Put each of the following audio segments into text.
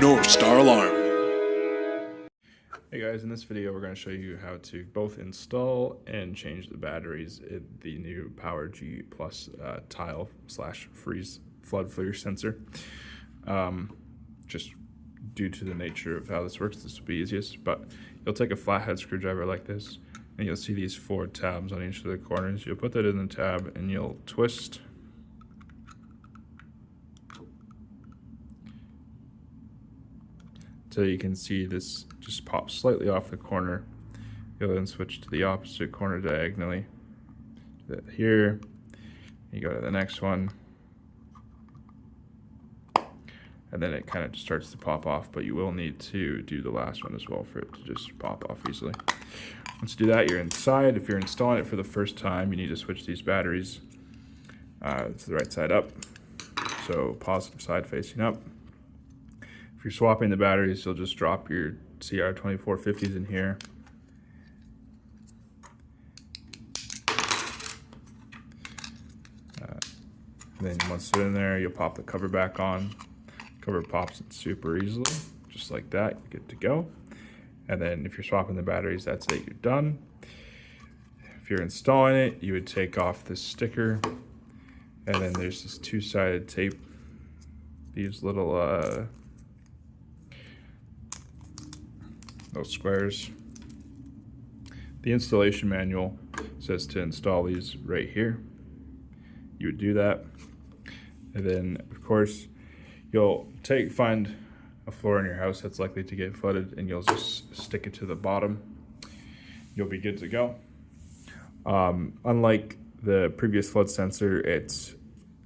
North Star Alarm. Hey guys, in this video we're going to show you how to both install and change the batteries in the new PowerG Plus tile / freeze flood freeze sensor. Just due to the nature of how this works, this will be easiest, but you'll take a flathead screwdriver like this and you'll see these 4 tabs on each of the corners. You'll put that in the tab and you'll twist so you can see this just pops slightly off the corner. You'll then switch to the opposite corner diagonally. Do that here. You go to the next one. And then it kind of just starts to pop off, but you will need to do the last one as well for it to just pop off easily. Once you do that, you're inside. If you're installing it for the first time, you need to switch these batteries to the right side up. So positive side facing up. If you're swapping the batteries, you'll just drop your CR2450s in here. Then once they're in there, you'll pop the cover back on. Cover pops it super easily, just like that. You're good to go. And then if you're swapping the batteries, that's it, you're done. If you're installing it, you would take off this sticker, and then there's this 2-sided tape. These little squares. The installation manual says to install these right here. You would do that, and then of course you'll find a floor in your house that's likely to get flooded, and you'll just stick it to the bottom. You'll be good to go. Unlike the previous flood sensor, it's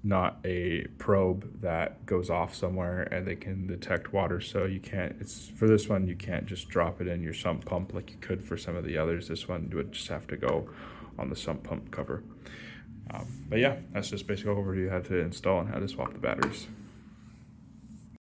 not a probe that goes off somewhere and they can detect water, so you can't, for this one you can't just drop it in your sump pump like you could for some of the others. This one would just have to go on the sump pump cover. But yeah, that's just basically overview how to install and how to swap the batteries.